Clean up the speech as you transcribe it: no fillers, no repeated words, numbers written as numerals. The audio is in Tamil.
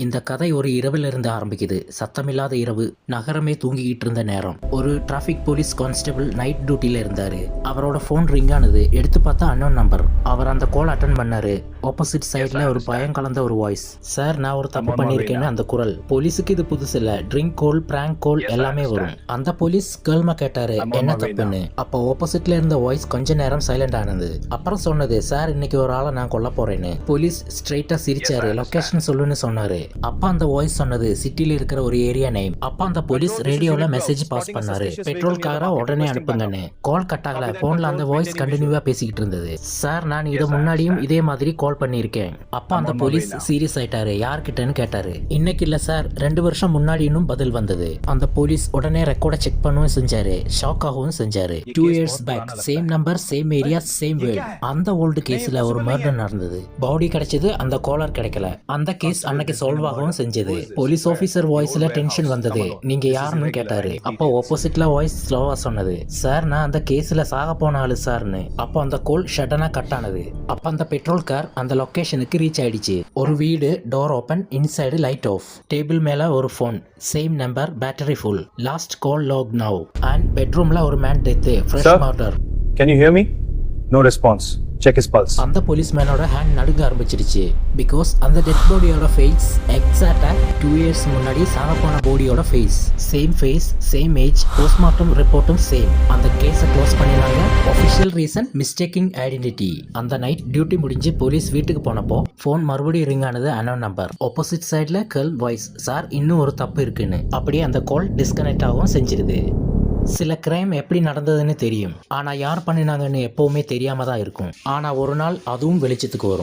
இந்த கதை ஒரு இரவிலிருந்து ஆரம்பிக்குது. சத்தமில்லாத இரவு, நகரமே தூங்கிக்கிட்டு இருந்த நேரம். ஒரு டிராஃபிக் போலீஸ் கான்ஸ்டபிள் நைட் டியூட்டில இருந்தாரு. அவரோட ஃபோன் ரிங் ஆனது. எடுத்து பார்த்தா அன்னோன் நம்பர். அவர் அந்த கால் அட்டன் பண்ணாரு. ஆப்போசிட் சைட்ல ஒரு பயம் கலந்த ஒரு வாய்ஸ். சார், நான் ஒரு தப்பு பண்ணிருக்கேன்னு அந்த குரல். போலீஸுக்கு இது புதுசு இல்ல. ட்ரிங்க் கால், பிராங்க் கால் எல்லாமே வரும். அந்த போலீஸ் கேர்ள்மா கேட்டாரு என்ன தப்புன்னு. அப்போ ஆப்போசிட்ல இருந்த வாய்ஸ் கொஞ்ச நேரம் சைலண்ட் ஆனது. அப்புறம் சொன்னது, சார் இன்னைக்கு ஒரு ஆளை நான் கொல்ல போறேன்னு. போலீஸ் ஸ்ட்ரெயிட்டா சிரிச்சாரு. லொகேஷன் சொல்லுன்னு சொன்னாரு. அப்ப அந்த வாய்ஸ் சொன்னது சிட்டில இருக்கிற ஒரு ஏரியா நேம். அப்ப அந்த போலீஸ் ரேடியோல மெசேஜ் பாஸ் பண்ணாரு, பெட்ரோல் காரை உடனே அனுப்புங்கன்னு. கால் கட் ஆகல. போன்ல அந்த வாய்ஸ் கண்டினியூவா பேசிக்கிட்டு இருந்தது. சார், நான் இத முன்னாடியும் இதே மாதிரி கால் பண்ணிருக்கேன். அப்ப அந்த போலீஸ் சீரியஸ் ஆயிட்டாரு. யார்கிட்டன்னு கேட்டாரு. இன்னைக்கு இல்ல சார், 2 வருஷம் முன்னாடி இன்னும் பதில் வந்தது. அந்த போலீஸ் உடனே ரெக்கார்ட செக் பண்ணவும் செஞ்சாரு. ஷாக் ஆகவும் செஞ்சாரு. 2 years back, same number, same area, same word. அந்த ஓல்டு கேஸ்ல ஒரு மர்டர் நடந்தது. பாடி கிடைச்சது, அந்த காலர் கிடைக்கல. அந்த கேஸ் அன்னைக்கு சால்வ் ஆகவும் செஞ்சது. போலீஸ் ஆபீசர் வாய்ஸ்ல டென்ஷன் வந்தது. நீங்க யாருன்னு கேட்டாரு. அப்போ ஆப்போசிட்ல வாய்ஸ் ஸ்லோவா சொன்னது, சார் நான் அந்த கேஸ்ல சாக போன ஆளு சார்னு. அப்போ அந்த கோல் ஷட்டனா கட் ஆனது. அப்ப அந்த பெட்ரோல் கார் அந்த லொகேஷனுக்கு ரீச் ஆயிடுச்சு. ஒரு வீடு, door open, inside light off. Table மேல ஒரு phone, same number, battery full. Last call log now. And பெட்ரூம்ல ஒரு man death, fresh murder. Can you hear me? No response. Check his pulse. அந்த போலீஸ்மேனோட ஹேண்ட் நடுங்க ஆரம்பிச்சிருச்சு. பிகாஸ் அந்த டெட் பாடியோட ஃபேஸ் எக்ஸாக்டா 2 இயர்ஸ் முன்னாடி சாக போன பாடியோட face. Same face, same age, postmortem ரிப்போர்ட்டும் சேம். அந்த கேஸை க்ளோஸ் பண்ணினாங்க. Official reason mistaking identity. அந்த நைட் டியூட்டி முடிஞ்சு போலீஸ் வீட்டுக்கு போனப்போ ஃபோன் மறுபடியும் ரிங் ஆனது. Unknown number. ஆப்போசிட் சைட்ல கேர்ள் வாய்ஸ், சார் இன்னும் ஒரு தப்பு இருக்குன்னு. அப்படியே அந்த கால் டிஸ்கனெக்ட் ஆகவும் செஞ்சிருது. சில கிரைம் எப்படி நடந்ததுன்னு தெரியும், ஆனா யார் பண்ணினாங்கன்னு எப்பவுமே தெரியாம தான் இருக்கும். ஆனா ஒரு நாள் அதுவும் வெளிச்சத்துக்கு வரும்.